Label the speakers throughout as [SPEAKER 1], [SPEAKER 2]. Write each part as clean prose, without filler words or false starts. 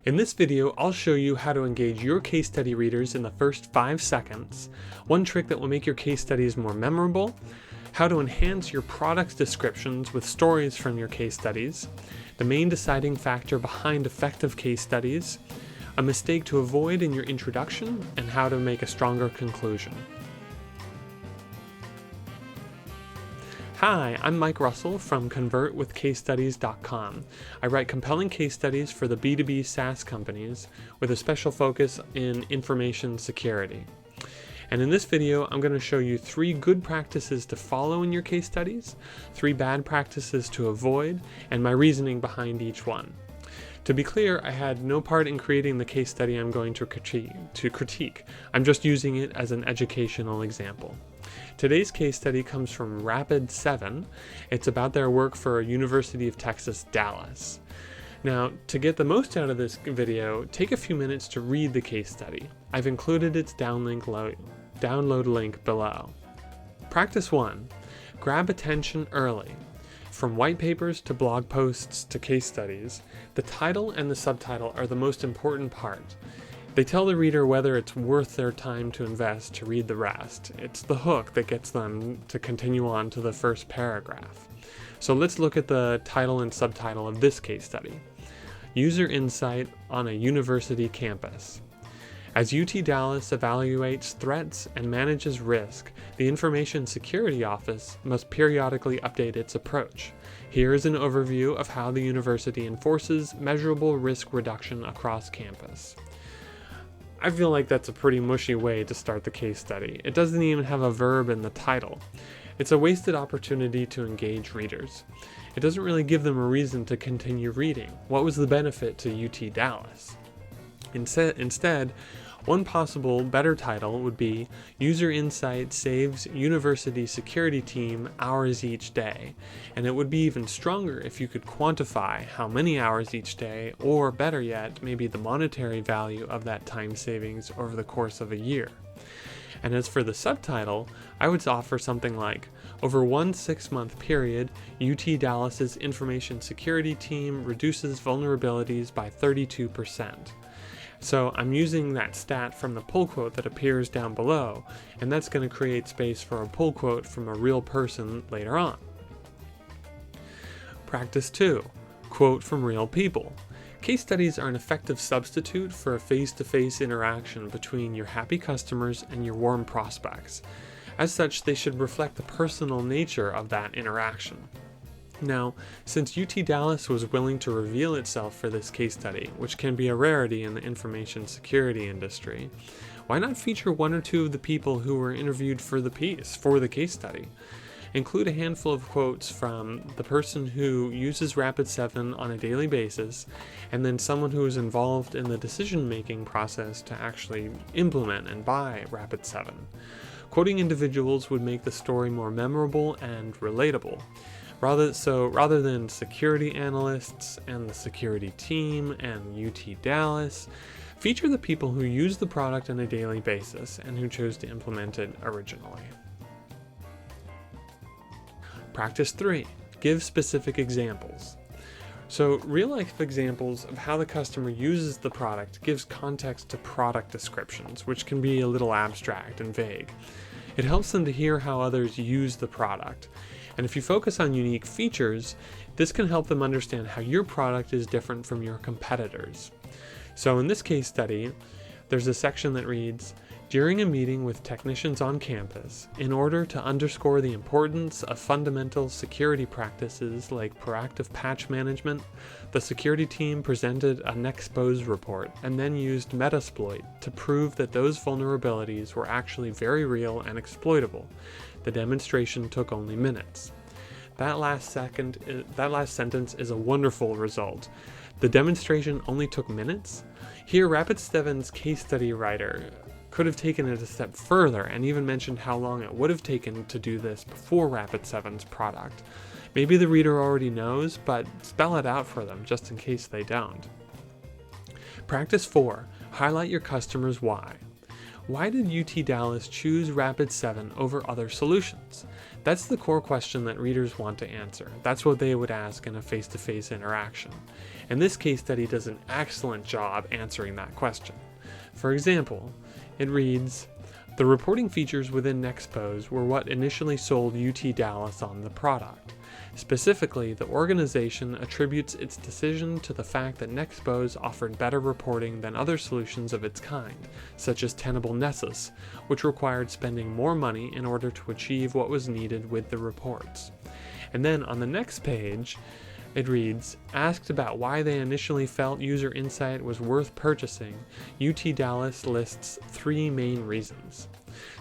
[SPEAKER 1] In this video, I'll show you how to engage your case study readers in the first 5 seconds, one trick that will make your case studies more memorable, how to enhance your product's descriptions with stories from your case studies, the main deciding factor behind effective case studies, a mistake to avoid in your introduction, and how to make a stronger conclusion. Hi, I'm Mike Russell from convertwithcasestudies.com. I write compelling case studies for the B2B SaaS companies with a special focus in information security. And in this video, I'm going to show you 3 good practices to follow in your case studies, 3 bad practices to avoid, and my reasoning behind each one. To be clear, I had no part in creating the case study I'm going to critique. I'm just using it as an educational example. Today's case study comes from Rapid7. It's about their work for University of Texas, Dallas. Now, to get the most out of this video, take a few minutes to read the case study. I've included its download link below. Practice 1. Grab attention early. From white papers to blog posts to case studies, the title and the subtitle are the most important part. They tell the reader whether it's worth their time to invest to read the rest. It's the hook that gets them to continue on to the first paragraph. So let's look at the title and subtitle of this case study. User Insight on a University Campus. As UT Dallas evaluates threats and manages risk, the Information Security Office must periodically update its approach. Here is an overview of how the university enforces measurable risk reduction across campus. I feel like that's a pretty mushy way to start the case study. It doesn't even have a verb in the title. It's a wasted opportunity to engage readers. It doesn't really give them a reason to continue reading. What was the benefit to UT Dallas? Instead, one possible better title would be User Insight Saves University Security Team Hours Each Day, and it would be even stronger if you could quantify how many hours each day, or better yet, maybe the monetary value of that time savings over the course of a year. And as for the subtitle, I would offer something like, over one 6-month period, UT Dallas's information security team reduces vulnerabilities by 32%. So I'm using that stat from the pull quote that appears down below, and that's going to create space for a pull quote from a real person later on. Practice 2. Quote from real people. Case studies are an effective substitute for a face-to-face interaction between your happy customers and your warm prospects. As such, they should reflect the personal nature of that interaction. Now, since UT Dallas was willing to reveal itself for this case study, which can be a rarity in the information security industry, why not feature 1 or 2 of the people who were interviewed for the case study? Include a handful of quotes from the person who uses Rapid7 on a daily basis, and then someone who is involved in the decision-making process to actually implement and buy Rapid7. Quoting individuals would make the story more memorable and relatable. Rather than security analysts and the security team and UT Dallas, feature the people who use the product on a daily basis and who chose to implement it originally. Practice 3. Give specific examples. So real-life examples of how the customer uses the product gives context to product descriptions, which can be a little abstract and vague. It helps them to hear how others use the product. And if you focus on unique features, this can help them understand how your product is different from your competitors. So in this case study, there's a section that reads, during a meeting with technicians on campus, in order to underscore the importance of fundamental security practices like proactive patch management, the security team presented an expose report and then used Metasploit to prove that those vulnerabilities were actually very real and exploitable. The demonstration took only minutes. That last sentence is a wonderful result. The demonstration only took minutes? Here, Rapid7's case study writer could have taken it a step further and even mentioned how long it would have taken to do this before Rapid7's product. Maybe the reader already knows, but spell it out for them just in case they don't. Practice 4. Highlight your customer's why. Why did UT Dallas choose Rapid7 over other solutions? That's the core question that readers want to answer. That's what they would ask in a face-to-face interaction. And this case study does an excellent job answering that question. For example, it reads, "The reporting features within Nexpose were what initially sold UT Dallas on the product. Specifically, the organization attributes its decision to the fact that Nexpose offered better reporting than other solutions of its kind, such as Tenable Nessus, which required spending more money in order to achieve what was needed with the reports." And then on the next page, it reads, "Asked about why they initially felt User Insight was worth purchasing, UT Dallas lists 3 main reasons."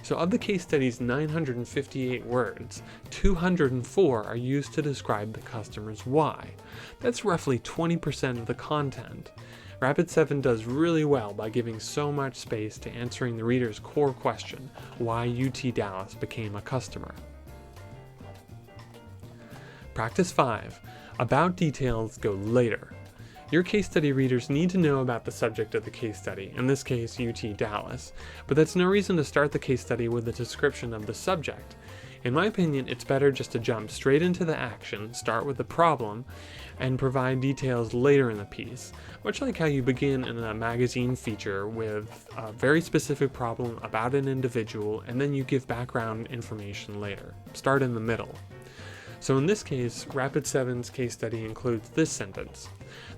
[SPEAKER 1] So of the case study's 958 words, 204 are used to describe the customer's why. That's roughly 20% of the content. Rapid7 does really well by giving so much space to answering the reader's core question, why UT Dallas became a customer. Practice 5. About details go later. Your case study readers need to know about the subject of the case study, in this case UT Dallas, but that's no reason to start the case study with a description of the subject. In my opinion, it's better just to jump straight into the action, start with the problem, and provide details later in the piece, much like how you begin in a magazine feature with a very specific problem about an individual, and then you give background information later. Start in the middle. So in this case, Rapid7's case study includes this sentence.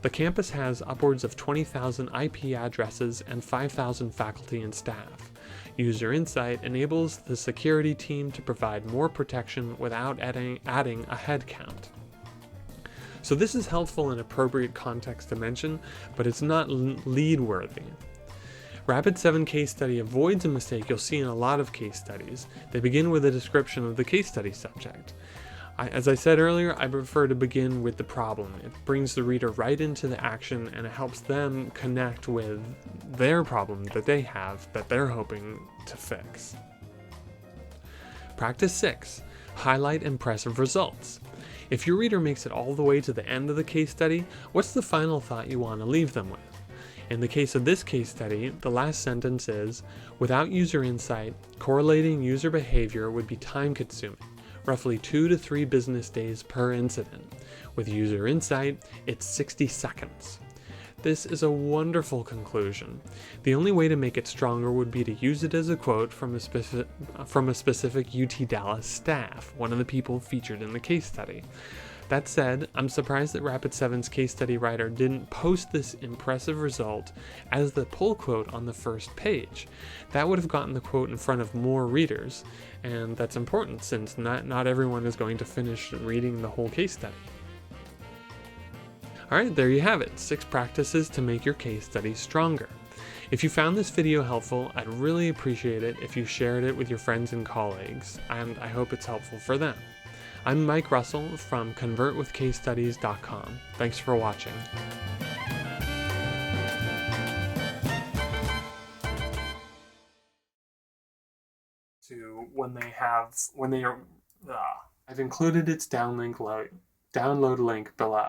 [SPEAKER 1] "The campus has upwards of 20,000 IP addresses and 5,000 faculty and staff. User Insight enables the security team to provide more protection without adding a head count." So this is helpful in appropriate context to mention, but it's not lead worthy. Rapid7 case study avoids a mistake you'll see in a lot of case studies. They begin with a description of the case study subject. As I said earlier, I prefer to begin with the problem. It brings the reader right into the action and it helps them connect with their problem that they have that they're hoping to fix. Practice 6. Highlight impressive results. If your reader makes it all the way to the end of the case study, what's the final thought you want to leave them with? In the case of this case study, the last sentence is, "Without User Insight, correlating user behavior would be time-consuming. Roughly 2 to 3 business days per incident. With User Insight, it's 60 seconds. This is a wonderful conclusion. The only way to make it stronger would be to use it as a quote from a specific UT Dallas staff, one of the people featured in the case study. That said, I'm surprised that Rapid7's case study writer didn't post this impressive result as the pull quote on the first page. That would have gotten the quote in front of more readers, and that's important since not everyone is going to finish reading the whole case study. Alright, there you have it, 6 practices to make your case study stronger. If you found this video helpful, I'd really appreciate it if you shared it with your friends and colleagues, and I hope it's helpful for them. I'm Mike Russell from convertwithcasestudies.com. Thanks for watching. I've included its download link below.